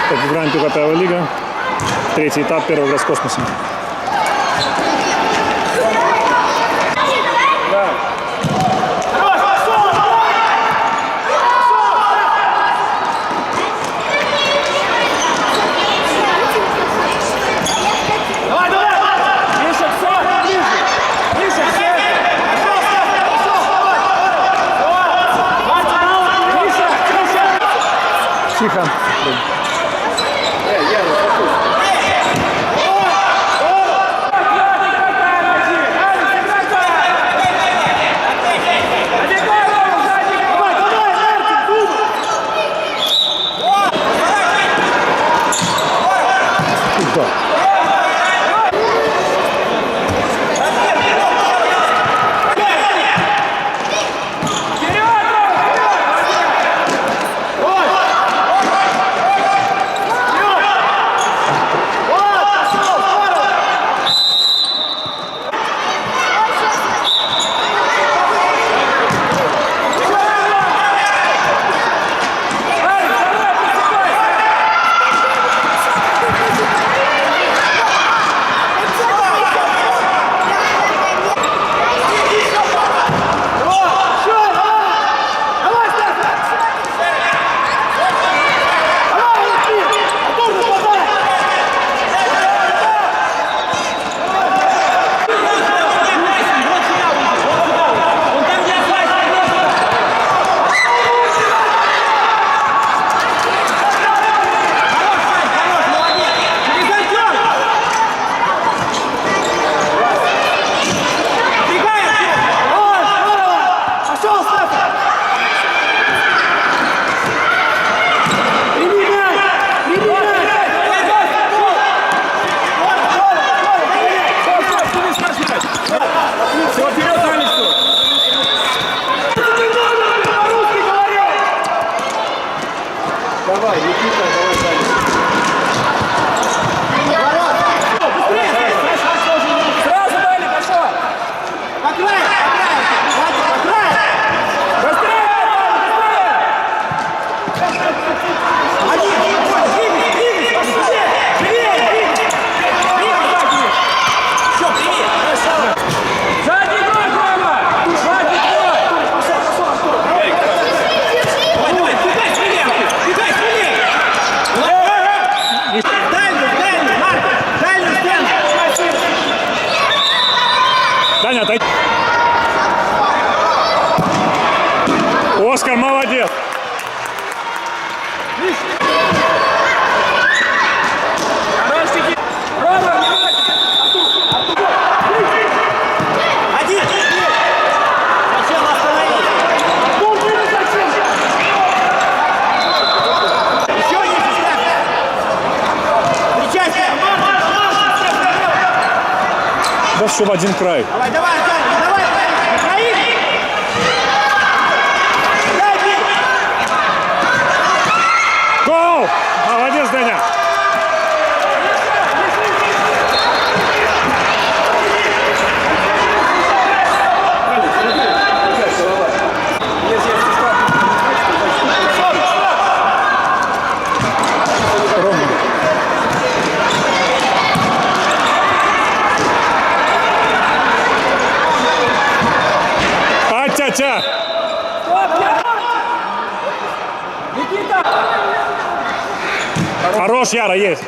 Так, играем ПКТ лига. Третий этап, первый игра с космосом. Тихо. Давай, Никита, давай дальше. Сразу дали, пошел! По краю, по краю! Быстрее! Один, двигайся, живее! Все, привет! Сзади играй, Рома! Сзади играй! Давай, бегай, смелее! Бегай, смелее! Дальний, Марк! Дальний стену! Даня, отойди. Оскар, молодец. Хороший! Рома, один! Сначала останови! Еще не ставь! Встречайся! Да все в один край. Давай, давай, Артем, давай! Украина! Дай бей! Гол! Молодец, Даня. Тя-тя! Никита! Хорош, Яра, есть.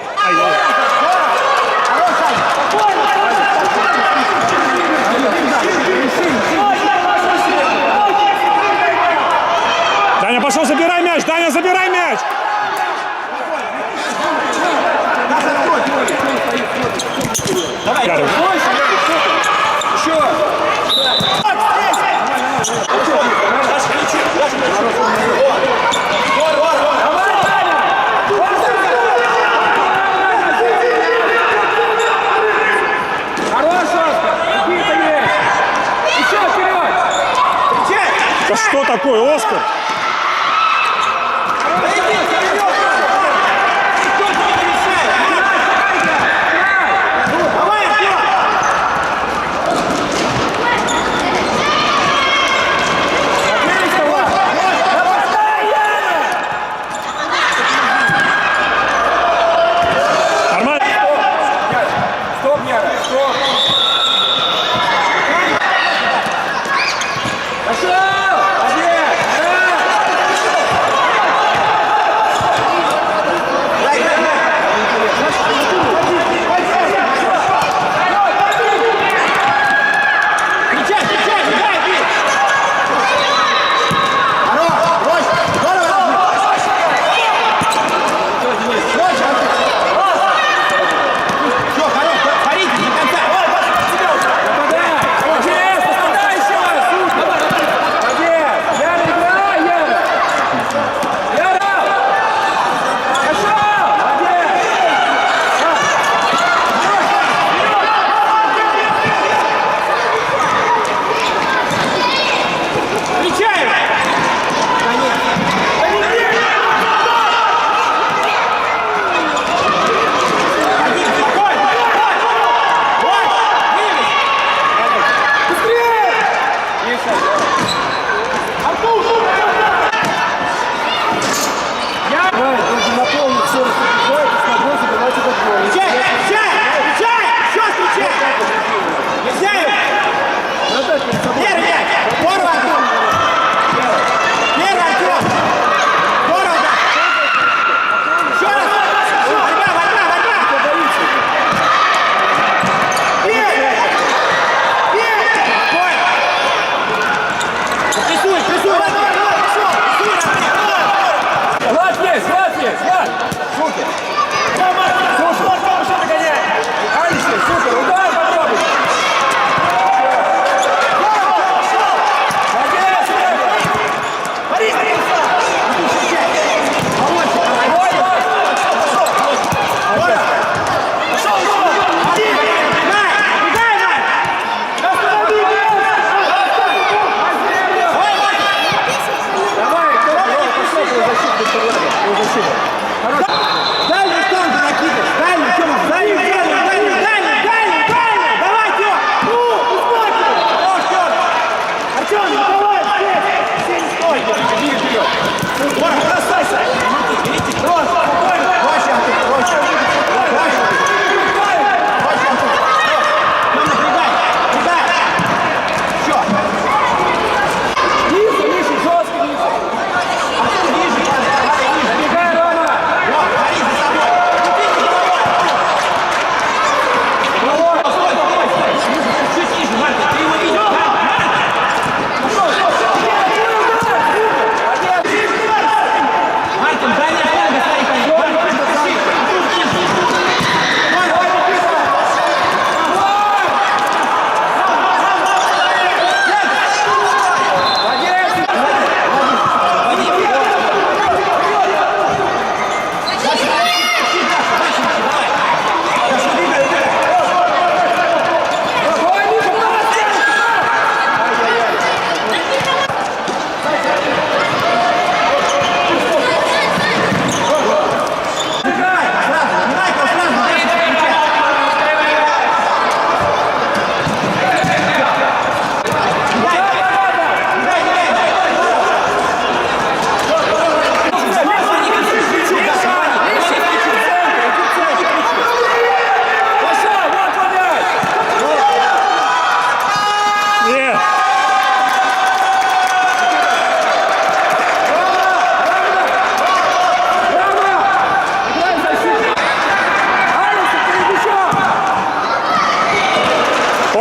Даня, пошел, забирай мяч! Даня, забирай мяч! Давай, еще! Да что такое, Оскар?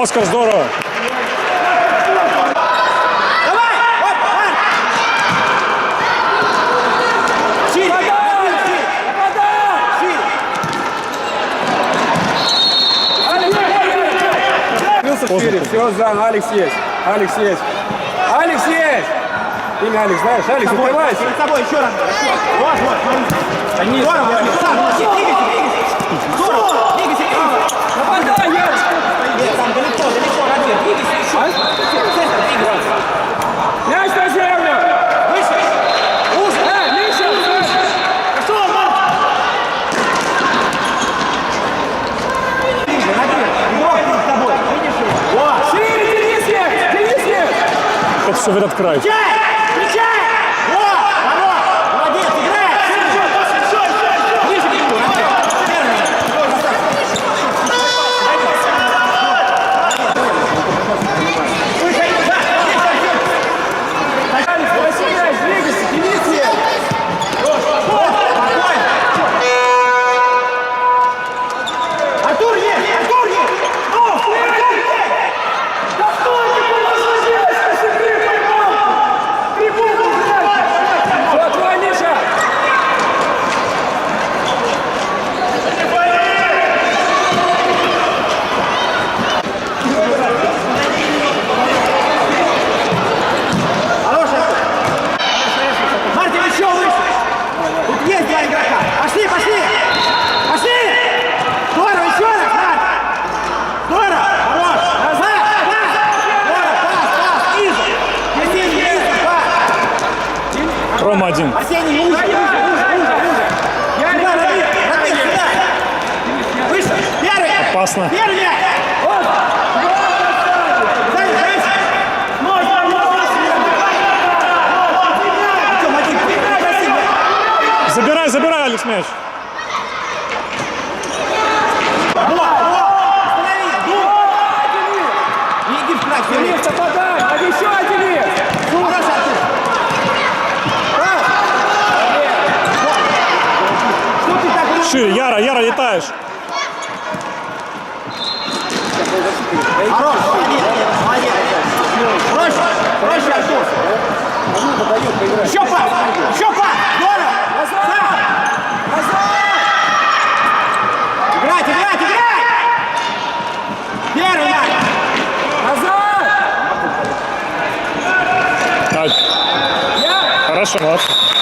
Оскар, здорово. Давай! Оп, Марк! Шире! Шире, все, Зан, Алекс есть. Алекс есть. Алекс есть! Имя Алекс, знаешь? Алекс, открывайся. Перед собой еще раз. Вот, смотри. Здорово. Двигайся. Здорово. Двигайся. Нападай, Ярик! Там далеко, Роберт. Двигайся еще. Центр, двигайся. Мяч на землю! Выше. Уж. Миша! Пошел, Марк. Ближе, Роберт. Игрок перед тобой. Видишь его? Вот. Шире, Денис есть! Денис есть! Это все в этот край. Встречай! Вот! Хорош! Молодец, играй! Ближе к нему, Роберт. Алекс, проси мяч, двигайся! Денис есть! Артур есть! Артур есть! О, Артур есть! Да что ты положил? Смотри, поймал! Трибуну, блядь! Все, твой, Миша! Хороший! Мартин, еще выше! Тут есть два игрока! Пошли! Пошли! Здорово, еще раз, Марк! Здорово! Хорош! Назад! Здорово! Пас! Ниже! Арсений, ниже! Пас! Рома один. Арсений, ниже! Сюда, Роберт, сюда! Выше! Первый! Опасно. Первый мяч! Сзади, дальше! Что, Матик, прекрати мяч! Забирай, Алекс, мяч. Останови! Не иди в край, все Денис, нападай! А еще Денис! Хорош, Артур! Что ты так говоришь? Шире, Яра, летаешь. Хорош, молодец! Проще, Артур! Еще пас! Здорово! Назад! Играть! Первый мяч! Назад! А, Я! хорошо, молодцы.